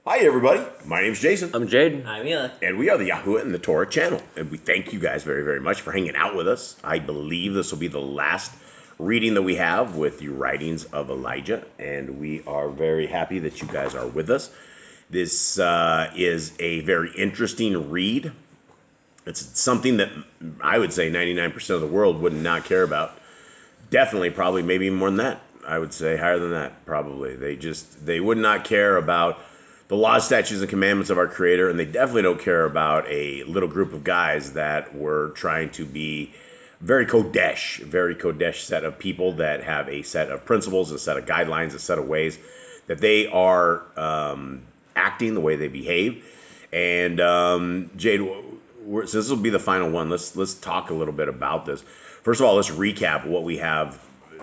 Hi, everybody. My name's Jason. I'm Jade. I'm Eli. And we are the Yahuwah and the Torah channel. And we thank you guys very, very much for hanging out with us. I believe this will be the last reading that we have with the writings of Elijah. And we are very happy that you guys are with us. This is a very interesting read. It's something that I would say 99% of the world would not care about. Definitely, probably, maybe more than that. I would say higher than that, probably. They would not care about the laws, statutes, and commandments of our Creator, and they definitely don't care about a little group of guys that were trying to be very Kodesh set of people that have a set of principles, a set of guidelines, a set of ways that they are acting, the way they behave. And Jade, since this will be the final one, let's talk a little bit about this. First of all, let's recap what we have.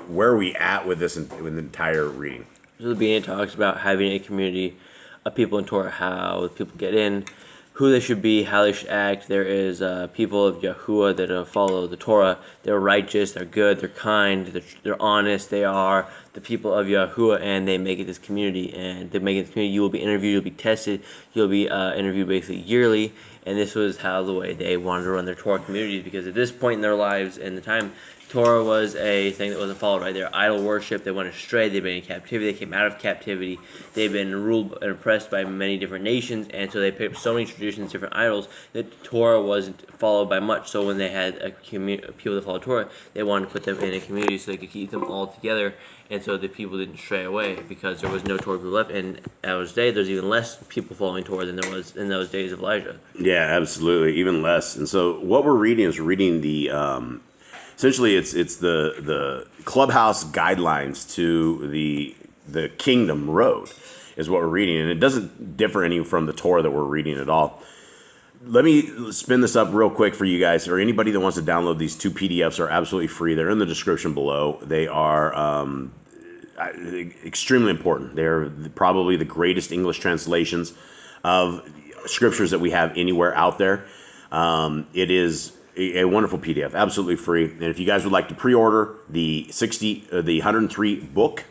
Where are we at with this with the entire reading? So the beginning talks about having a community of people in Torah, how people get in, who they should be, how they should act. There is people of Yahuwah that follow the Torah. They're righteous, they're good, they're kind, they're honest. They are the people of Yahuwah, and they make it this community. And they make it this community. You will be interviewed, you'll be tested, you'll be interviewed basically yearly. And this was how the way they wanted to run their Torah communities, because at this point in their lives and the time, Torah was a thing that wasn't followed, right? Their idol worship, they went astray, they've been in captivity, they came out of captivity, they've been ruled and oppressed by many different nations, and so they picked up so many traditions, different idols, that Torah wasn't followed by much. So when they had people that followed Torah, they wanted to put them in a community so they could keep them all together, and so the people didn't stray away, because there was no Torah people left, and at those days, there's even less people following Torah than there was in those days of Elijah. Yeah, absolutely, even less. And so what we're reading is the essentially, it's the clubhouse guidelines to the kingdom road is what we're reading, and it doesn't differ any from the Torah that we're reading at all. Let me spin this up real quick for you guys, or anybody that wants to download these two PDFs are absolutely free. They're in the description below. They are extremely important. They're probably the greatest English translations of scriptures that we have anywhere out there. It is a wonderful PDF, absolutely free. And if you guys would like to pre-order the 103 book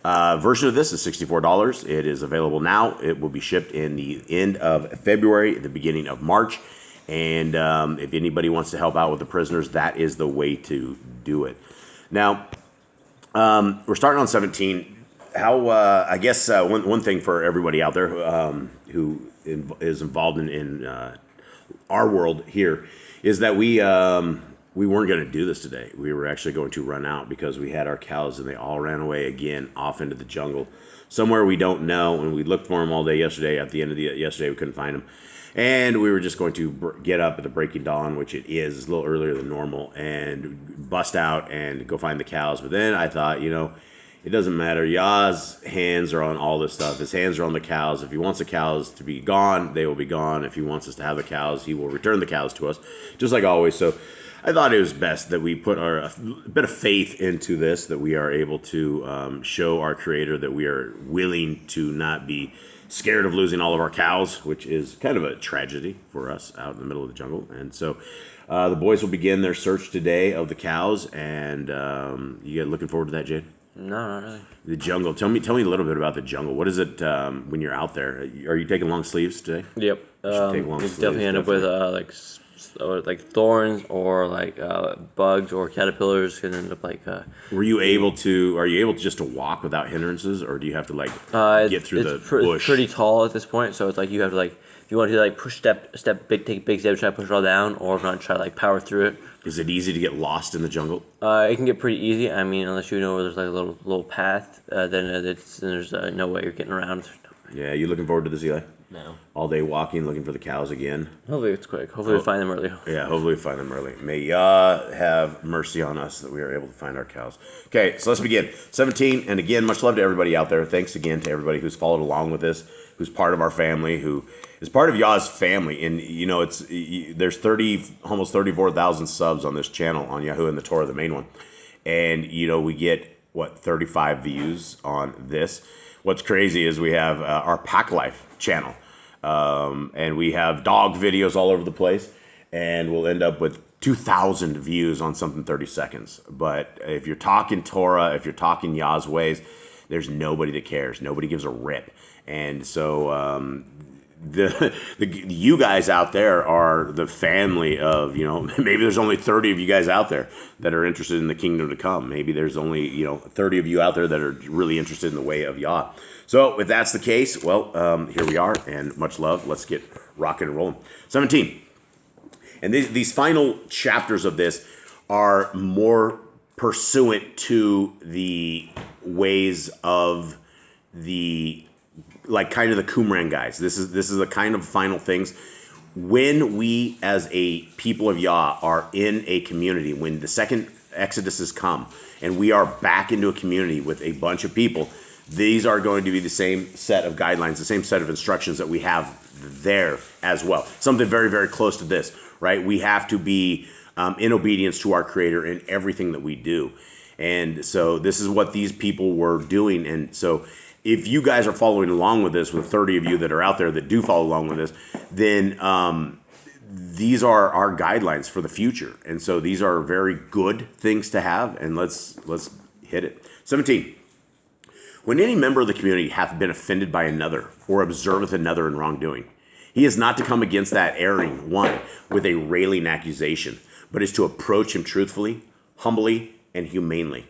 version of this is $64. It is available now. It will be shipped in the end of February, the beginning of March. And if anybody wants to help out with the prisoners, that is the way to do it. Now, we're starting on 17. How I guess one thing for everybody out there who is involved in our world here is that we weren't going to do this today. We were actually going to run out because we had our cows and they all ran away again off into the jungle somewhere we don't know. And we looked for them all day yesterday. At the end of yesterday, we couldn't find them. And we were just going to get up at the breaking dawn, which it is a little earlier than normal, and bust out and go find the cows. But then I thought, it doesn't matter. Yah's hands are on all this stuff. His hands are on the cows. If he wants the cows to be gone, they will be gone. If he wants us to have the cows, he will return the cows to us, just like always. So I thought it was best that we put a bit of faith into this, that we are able to show our Creator that we are willing to not be scared of losing all of our cows, which is kind of a tragedy for us out in the middle of the jungle. And so the boys will begin their search today of the cows, and you get looking forward to that, Jade? No, not really. The jungle. Tell me a little bit about the jungle. What is it when you're out there? Are you taking long sleeves today? Yep. You definitely end up with like thorns or bugs or caterpillars. Can end up Are you able to just to walk without hindrances, or do you have to get through the bush? It's pretty tall at this point, so it's like you have to if you want to push take big steps, try to push it all down, or if not, try to power through it. Is it easy to get lost in the jungle? It can get pretty easy. I mean, unless you know where there's a little path, then there's no way you're getting around. Yeah, you looking forward to this, Eli? No. All day walking, looking for the cows again. Hopefully it's quick. Hopefully we find them early. Yeah, hopefully we find them early. May Yah have mercy on us that we are able to find our cows. Okay, so let's begin. 17, and again, much love to everybody out there. Thanks again to everybody who's followed along with this, who's part of our family, who is part of Yah's family. And there's almost 34,000 subs on this channel on Yahuwah and the Torah, the main one. And we get 35 views on this. What's crazy is we have our Pack Life channel, and we have dog videos all over the place, and we'll end up with 2,000 views on something 30 seconds. But if you're talking Torah, if you're talking Yah's ways, there's nobody that cares. Nobody gives a rip. And so you guys out there are the family of, maybe there's only 30 of you guys out there that are interested in the kingdom to come. Maybe there's only, 30 of you out there that are really interested in the way of Yah. So if that's the case, well, here we are, and much love. Let's get rocking and rolling. 17. And these final chapters of this are more pursuant to the ways of the, like, kind of the Qumran guys. This is the kind of final things. When we, as a people of Yah, are in a community, when the second Exodus has come, and we are back into a community with a bunch of people, these are going to be the same set of guidelines, the same set of instructions that we have there as well. Something very, very close to this, right? We have to be in obedience to our Creator in everything that we do. And so this is what these people were doing. And so if you guys are following along with this, with 30 of you that are out there that do follow along with this, then these are our guidelines for the future. And so these are very good things to have. And let's hit it. 17. When any member of the community hath been offended by another, or observeth another in wrongdoing, he is not to come against that erring one with a railing accusation, but is to approach him truthfully, humbly, and humanely.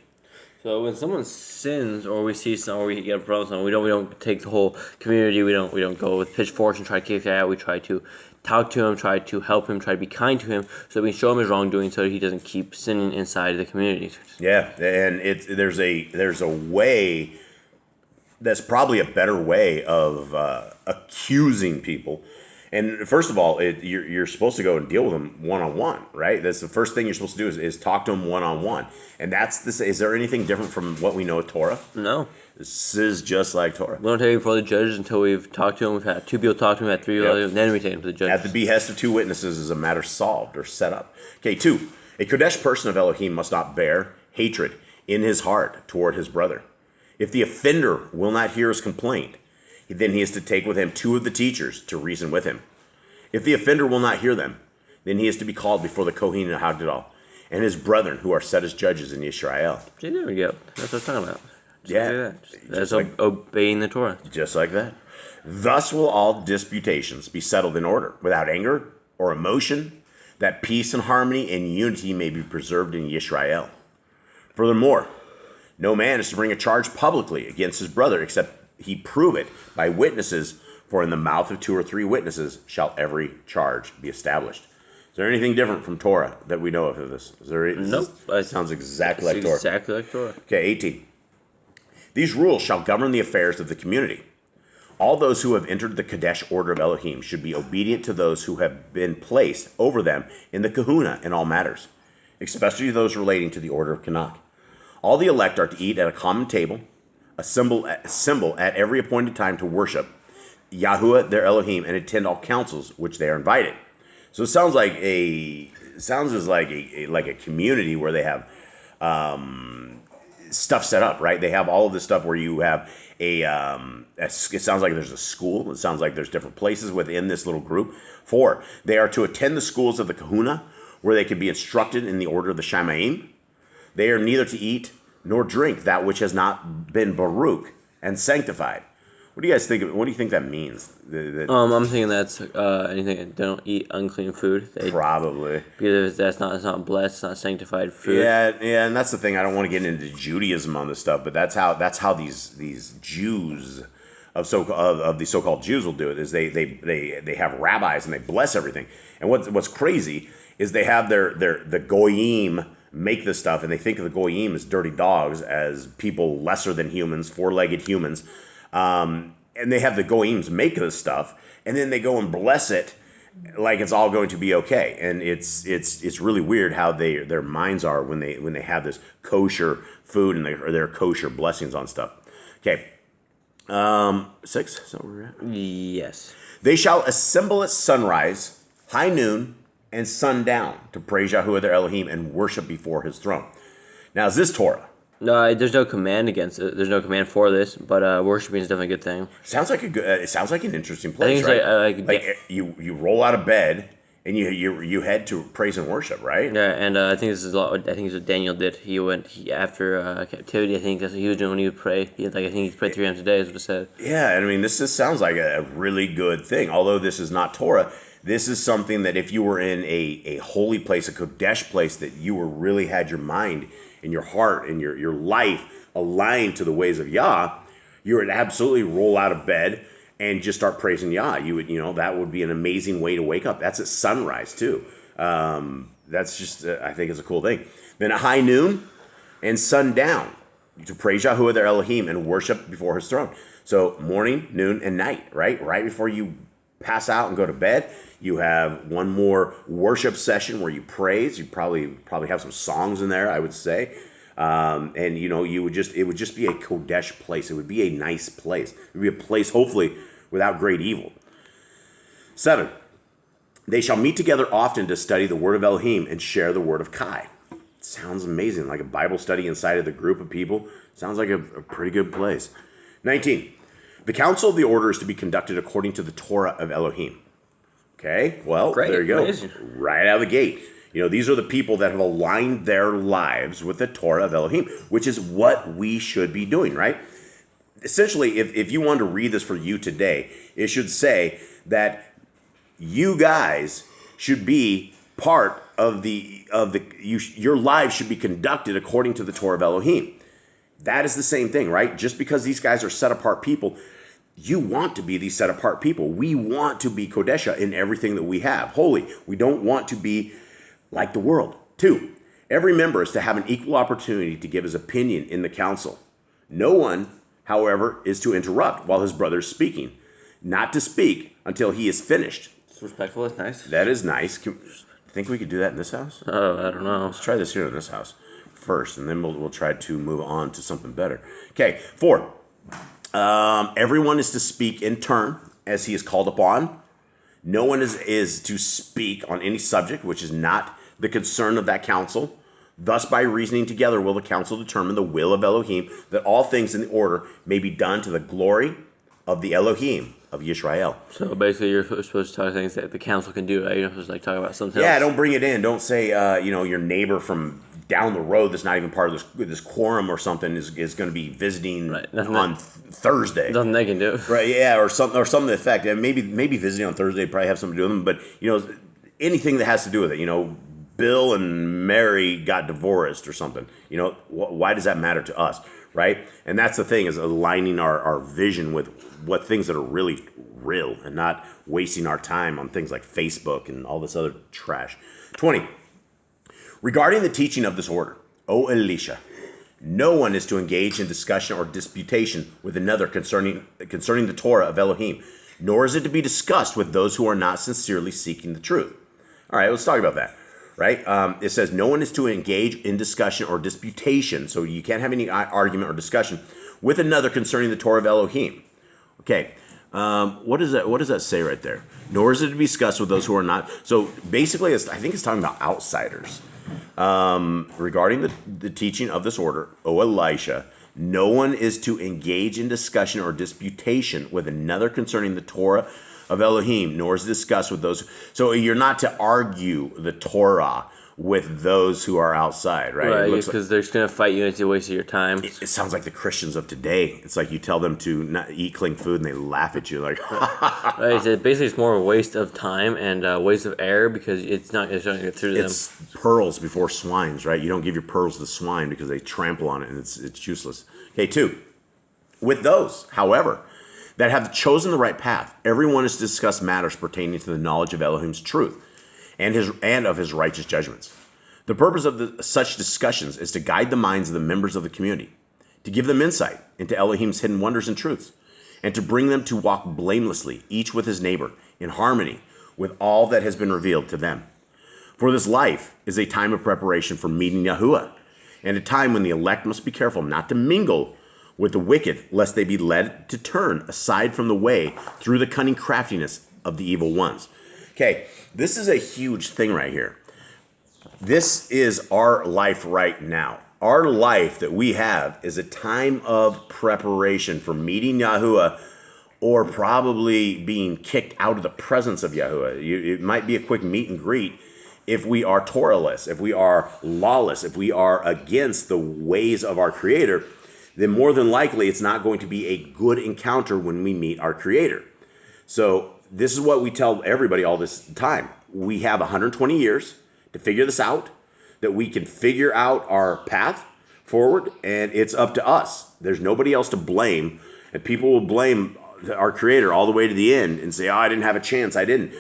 So when someone sins, or we see some, or we get a problem, we don't take the whole community. We don't go with pitchforks and try to kick that out. We try to talk to him, try to help him, try to be kind to him, so we can show him his wrongdoing, so he doesn't keep sinning inside the community. Yeah, and there's a way. That's probably a better way of accusing people. And first of all, you're supposed to go and deal with them one-on-one, right? That's the first thing you're supposed to do is talk to them one-on-one. And that's this. Is there anything different from what we know of Torah? No. This is just like Torah. We don't take him before the judges until we've talked to him. We've had 2 people talk to him, had 3 people, then we take him to the judges. At the behest of 2 witnesses is a matter solved or set up. Okay, 2. A Kodesh person of Elohim must not bear hatred in his heart toward his brother. If the offender will not hear his complaint, then he is to take with him 2 of the teachers to reason with him. If the offender will not hear them, then he is to be called before the Kohen and Hagdal and his brethren who are set as judges in Yisrael. See, there we go. That's what I'm talking about. That's like obeying the Torah. Just like that. Thus will all disputations be settled in order, without anger or emotion, that peace and harmony and unity may be preserved in Yisrael. Furthermore, no man is to bring a charge publicly against his brother, except he prove it by witnesses, for in the mouth of 2 or 3 witnesses shall every charge be established. Is there anything different from Torah that we know of this? Nope. Sounds exactly like Torah. Exactly like Torah. Okay, 18. These rules shall govern the affairs of the community. All those who have entered the Kadesh order of Elohim should be obedient to those who have been placed over them in the kahuna in all matters, especially those relating to the order of Kanak. All the elect are to eat at a common table, assemble at every appointed time to worship Yahuwah their Elohim, and attend all councils which they are invited. So it sounds like a community where they have stuff set up, right? They have all of this stuff where you have it sounds like there's a school. It sounds like there's different places within this little group. 4, they are to attend the schools of the kahuna, where they can be instructed in the order of the Shamaim. They are neither to eat nor drink that which has not been Baruch and sanctified. What do you guys think? What do you think that means? I'm thinking that's anything. They don't eat unclean food. Probably because that's not blessed. It's not sanctified food. Yeah, and that's the thing. I don't want to get into Judaism on this stuff, but that's how these Jews of the so-called Jews will do it. Is they have rabbis and they bless everything. And what's crazy is they have the goyim make this stuff, and they think of the goyim as dirty dogs, as people lesser than humans, 4-legged humans. And they have the goyims make this stuff, and then they go and bless it like it's all going to be okay. And it's really weird how their minds are when they have this kosher food and their kosher blessings on stuff. Okay, 6. Is that where we're at? Yes. They shall assemble at sunrise, high noon, and sundown to praise Yahuwah their Elohim and worship before His throne. Now, is this Torah? No, there's no command against it. There's no command for this, but worshiping is definitely a good thing. Sounds like it sounds like an interesting place, I think right? it's like you roll out of bed and you head to praise and worship, right? Yeah, and I think this is a lot. I think this is what Daniel did. After captivity. I think that's what he was doing when he would pray. I think he prayed 3 times a day, is what it said. Yeah, and I mean, this just sounds like a really good thing. Although this is not Torah, this is something that if you were in a holy place, a Kodesh place, that you were really had your mind and your heart and your life aligned to the ways of Yah, you would absolutely roll out of bed and just start praising Yah. You would, that would be an amazing way to wake up. That's at sunrise too. That's just, I think, is a cool thing. Then at high noon and sundown to praise Yahuwah their Elohim and worship before his throne. So morning, noon, and night, right? Right before you pass out and go to bed, you have one more worship session where you praise. You probably have some songs in there, I would say. And it would just be a Kodesh place. It would be a nice place. It would be a place, hopefully, without great evil. 7, they shall meet together often to study the word of Elohim and share the word of Kai. Sounds amazing, like a Bible study inside of the group of people. Sounds like a pretty good place. 19, the council of the order is to be conducted according to the Torah of Elohim. Okay, well, Great. there you go. Amazing. Right out of the gate. These are the people that have aligned their lives with the Torah of Elohim, which is what we should be doing, right? Essentially, if you wanted to read this for you today, it should say that you guys should be part of your lives should be conducted according to the Torah of Elohim. That is the same thing, right? Just because these guys are set apart people, you want to be these set apart people. We want to be Kodesha in everything that we have, holy. We don't want to be like the world. 2, every member is to have an equal opportunity to give his opinion in the council. No one, however, is to interrupt while his brother is speaking, not to speak until he is finished. It's respectful. It's nice. That is nice. Think we could do that in this house? Oh, I don't know. Let's try this here in this house first, and then we'll try to move on to something better. Okay, 4, everyone is to speak in turn as he is called upon. No one is to speak on any subject which is not the concern of that council. Thus, by reasoning together, will the council determine the will of Elohim, that all things in the order may be done to the glory of the Elohim of Yisrael. So basically, you're supposed to talk things that the council can do, right? You're not supposed to talk about something Yeah, else. don't bring it in. Don't say, your neighbor from down the road that's not even part of this quorum or something is going to be visiting on Thursday. Nothing they can do. Right, yeah, or something to the effect. And maybe visiting on Thursday probably have something to do with them, but anything that has to do with it, Bill and Mary got divorced or something. Why does that matter to us, right? And that's the thing, is aligning our vision with what things that are really real and not wasting our time on things like Facebook and all this other trash. 20, regarding the teaching of this order, O Elisha, no one is to engage in discussion or disputation with another concerning the Torah of Elohim, nor is it to be discussed with those who are not sincerely seeking the truth. All right, let's talk about that. Right? It says no one is to engage in discussion or disputation, so you can't have any argument or discussion with another concerning the Torah of Elohim. Okay, what does that say right there? Nor is it to be discussed with those who are not. So basically, I think it's talking about outsiders. Regarding the teaching of this order, O Elisha, no one is to engage in discussion or disputation with another concerning the Torah of Elohim, nor is discussed with those. So you're not to argue the Torah with those who are outside, right? Right, because they're just going to fight you and it's a waste of your time. It sounds like the Christians of today. It's like you tell them to not eat clean food and they laugh at you like, Right, so basically it's more a waste of time and a waste of air because it's not going to get through to them. It's pearls before swines, right? You don't give your pearls to the swine because they trample on it and it's useless. Okay, 2, with those, however, that have chosen the right path, everyone is to discuss matters pertaining to the knowledge of Elohim's truth and of his righteous judgments. The purpose of such discussions is to guide the minds of the members of the community, to give them insight into Elohim's hidden wonders and truths, and to bring them to walk blamelessly, each with his neighbor, in harmony with all that has been revealed to them. For this life is a time of preparation for meeting Yahuwah, and a time when the elect must be careful not to mingle with the wicked, lest they be led to turn aside from the way through the cunning craftiness of the evil ones. Okay, this is a huge thing right here. This is our life right now. Our life that we have is a time of preparation for meeting Yahuwah or probably being kicked out of the presence of Yahuwah. It might be a quick meet and greet if we are Torahless, if we are lawless, if we are against the ways of our Creator, then more than likely it's not going to be a good encounter when we meet our Creator. So this is what we tell everybody all this time. We have 120 years to figure this out, that we can figure out our path forward, and it's up to us. There's nobody else to blame, and people will blame our Creator all the way to the end and say, oh, I didn't have a chance. I didn't.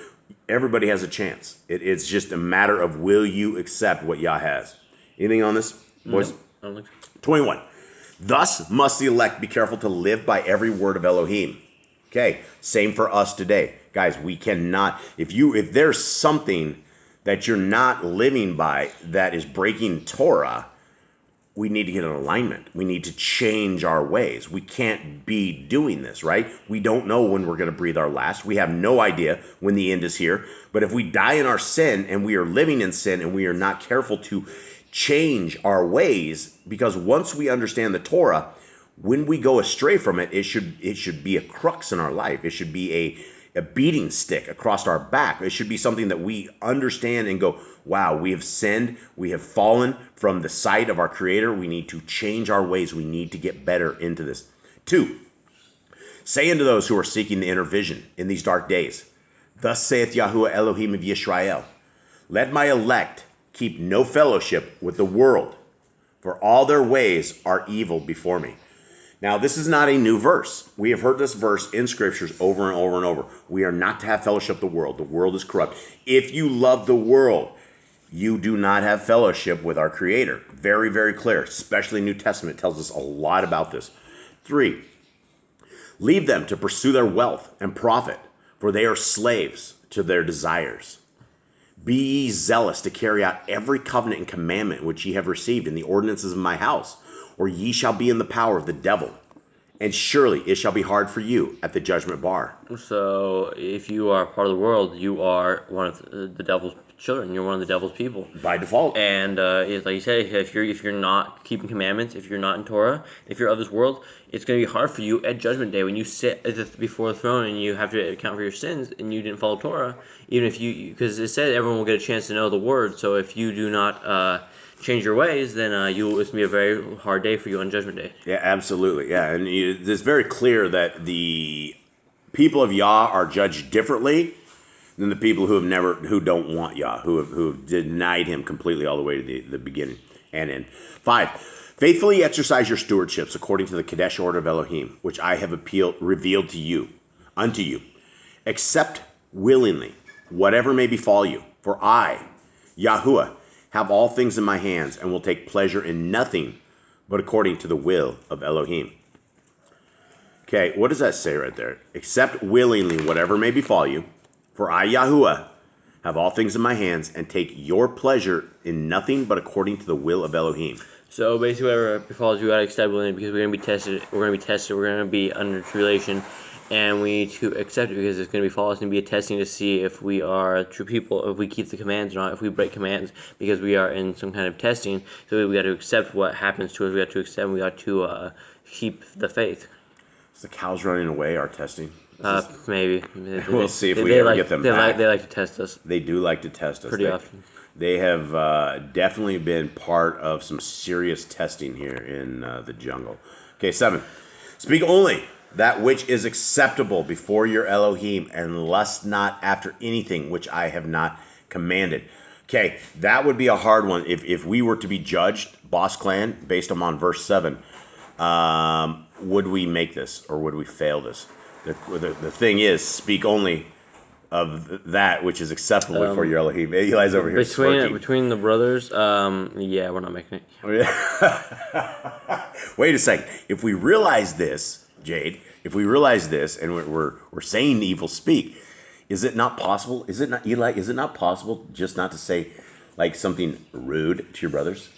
Everybody has a chance. It's just a matter of will you accept what Yah has. Anything on this, boys? No, I don't think so. 21. Thus must the elect be careful to live by every word of Elohim. Okay, same for us today. Guys, we cannot, if there's something that you're not living by that is breaking Torah, we need to get in alignment. We need to change our ways. We can't be doing this, right? We don't know when we're going to breathe our last. We have no idea when the end is here. But if we die in our sin and we are living in sin and we are not careful to change our ways, because once we understand the Torah, when we go astray from it, it should be a crux in our life. It should be a beating stick across our back. It should be something that we understand and go, wow, we have sinned. We have fallen from the sight of our Creator. We need to change our ways. We need to get better into this. 2, say unto those who are seeking the inner vision in these dark days, thus saith Yahuwah Elohim of Yisrael, let my elect keep no fellowship with the world, for all their ways are evil before me. Now, this is not a new verse. We have heard this verse in scriptures over and over and over. We are not to have fellowship with the world. The world is corrupt. If you love the world, you do not have fellowship with our Creator. Very, very clear. Especially New Testament tells us a lot about this. 3, leave them to pursue their wealth and profit, for they are slaves to their desires. Be ye zealous to carry out every covenant and commandment which ye have received in the ordinances of my house, or ye shall be in the power of the devil, and surely it shall be hard for you at the judgment bar. So if you are part of the world, you are one of the devil's children. You're one of the devil's people By default. And it's like you said, if you're not keeping commandments, if you're not in Torah, if you're of this world, it's going to be hard for you at Judgment Day when you sit before the throne and you have to account for your sins and you didn't follow Torah. Even if because it said everyone will get a chance to know the word. So if you do not change your ways, then it's going to be a very hard day for you on Judgment Day. Yeah, absolutely. Yeah, and it's very clear that the people of Yah are judged differently than the people who don't want Yah, who have denied Him completely all the way to the beginning and end. 5, faithfully exercise your stewardships according to the Kadesh order of Elohim, which I have revealed unto you. Accept willingly whatever may befall you, for I, Yahuwah, have all things in my hands, and will take pleasure in nothing but according to the will of Elohim. Okay, what does that say right there? Accept willingly whatever may befall you, for I, Yahuwah, have all things in my hands, and take your pleasure in nothing but according to the will of Elohim. So basically, whatever befalls you, gotta accept willingly because we're gonna be tested. We're gonna be under tribulation, and we need to accept it because it's gonna be false and be a testing to see if we are true people, if we keep the commands or not, if we break commands, because we are in some kind of testing. So we got to accept what happens to us. We got to accept. We got to keep the faith. Is the cows running away our testing? Maybe. We'll see if we ever get them back. They like to test us. They do like to test us. Pretty often. They have definitely been part of some serious testing here in the jungle. Okay, 7. Speak only that which is acceptable before your Elohim, and lust not after anything which I have not commanded. Okay, that would be a hard one. If we were to be judged, Boss Clan, based on verse 7, would we make this or would we fail this? The thing is, speak only of that which is acceptable before your Elohim. Eli's over here between the brothers, yeah, we're not making it. Wait a second. If we realize this, Jade, if we realize this, and we're saying evil speak, is it not possible? Is it not, Eli? Is it not possible just not to say like something rude to your brothers?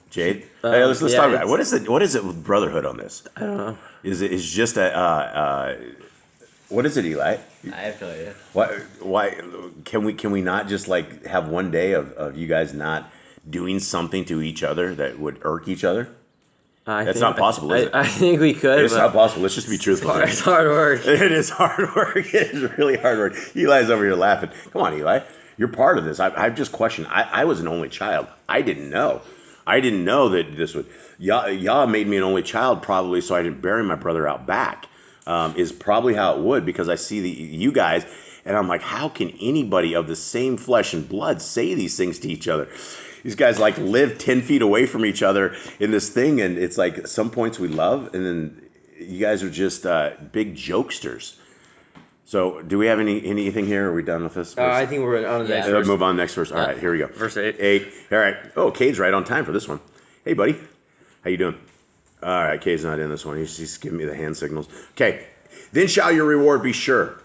Jade, hey, let's talk about it. What is it with brotherhood on this? I don't know. Is just a what is it, Eli? I have no idea. Why can we not just like have one day of you guys not doing something to each other that would irk each other? That's not possible, is it? I think we could. It's not possible. Let's just be truthful. It's hard work. It is hard work. It is really hard work. Eli's over here laughing. Come on, Eli. You're part of this. I've just questioned. I was an only child. I didn't know. I didn't know that this would. Yah made me an only child probably so I didn't bury my brother out back. Is probably how it would, because I see you guys and I'm like, how can anybody of the same flesh and blood say these things to each other? These guys like live 10 feet away from each other in this thing, and it's like some points we love, and then you guys are just big jokesters. So, do we have anything here? Are we done with this? I think we're on the next verse. Move on next verse. All right, here we go. Verse 8. 8. All right. Oh, Cade's right on time for this one. Hey, buddy. How you doing? All right, Cade's not in this one. He's giving me the hand signals. Okay. Then shall your reward be sure,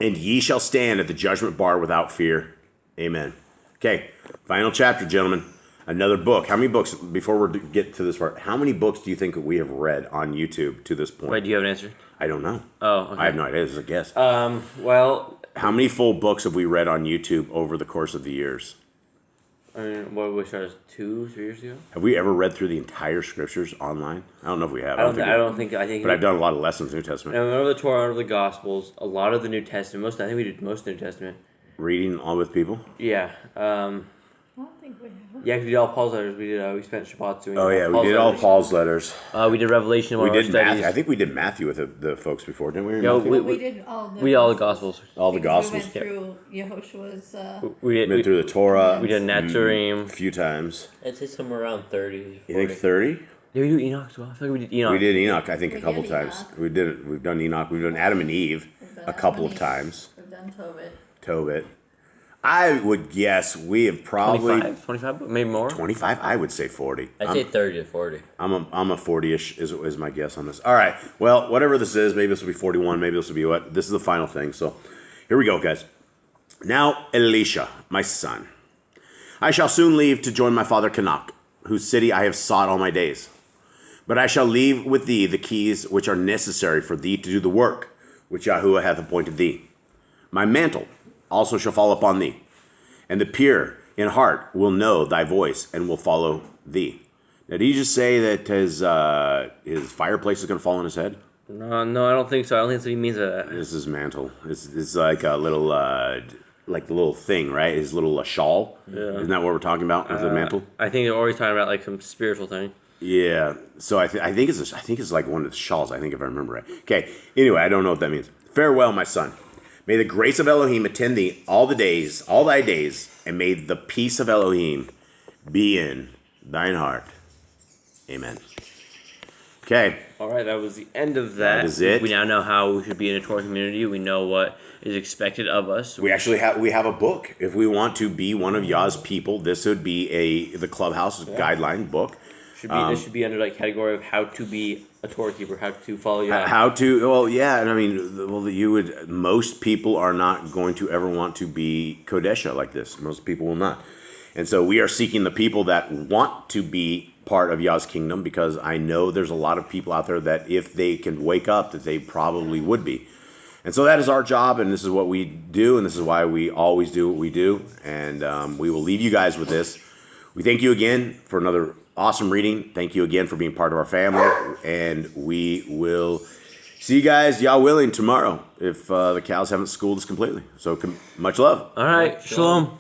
and ye shall stand at the judgment bar without fear. Amen. Okay. Final chapter, gentlemen. Another book. How many books, before we get to this part, how many books do you think that we have read on YouTube to this point? Wait, do you have an answer? I don't know. Oh, okay. I have no idea. This is a guess. Well, how many full books have we read on YouTube over the course of the years? I mean, what we started 2-3 years ago? Have we ever read through the entire scriptures online? I don't know if we have. I think. But I've done a lot of lessons in the New Testament. And over the Torah, over the Gospels, a lot of the New Testament. I think we did most of the New Testament. Reading all with people? Yeah. I don't think we have. Yeah, we did all Paul's letters. We did. We spent Shabbat doing. Oh yeah, we did all Paul's letters. We did Revelation. We did Matthew. I think we did Matthew with the folks before, didn't we? Yeah, We did all the. We did all the Gospels. All the Gospels. We went through Yehoshua's. We went through the Torah. We did Netzarim a few times. I'd say somewhere around 30. 40. You think 30? Did we do Enoch as well? I feel like we did Enoch. We did Enoch. I think a We couple did times. Enoch. We've done Enoch. We've done Adam and Eve a couple of times. We've done Tobit. Tobit. I would guess we have probably 25, maybe more. 25. I would say 40. I'd say 30 to 40. I'm a 40-ish is my guess on this. All right. Well, whatever this is, maybe this will be 41. Maybe this will be what? This is the final thing. So here we go, guys. Now, Elisha, my son, I shall soon leave to join my father Canak, whose city I have sought all my days. But I shall leave with thee the keys which are necessary for thee to do the work which Yahuwah hath appointed thee. My mantle also shall fall upon thee, and the pure in heart will know thy voice and will follow thee. Now, did he just say that his fireplace is going to fall on his head? No, I don't think so. I don't think that's what he means by that. This is his mantle. It's like a little, like the little thing, right? His little shawl. Yeah. Isn't that what we're talking about with the mantle? I think they're always talking about like some spiritual thing. Yeah. So I think it's like one of the shawls. I think if I remember right. Okay. Anyway, I don't know what that means. Farewell, my son. May the grace of Elohim attend thee all thy days, and may the peace of Elohim be in thine heart. Amen. Okay. All right, that was the end of that. That is it. We now know how we should be in a Torah community. We know what is expected of us. We actually have a book. If we want to be one of Yah's people, this would be the Clubhouse guideline book. This should be under like category of how to be a Torah keeper, how to follow Yah. And I mean, most people are not going to ever want to be Kodesha like this. Most people will not. And so we are seeking the people that want to be part of Yah's kingdom, because I know there's a lot of people out there that if they can wake up, that they probably would be. And so that is our job, and this is what we do, and this is why we always do what we do. And we will leave you guys with this. We thank you again for another awesome reading. Thank you again for being part of our family, and we will see you guys, Yah willing, tomorrow if the cows haven't schooled us completely. So much love. All right, shalom.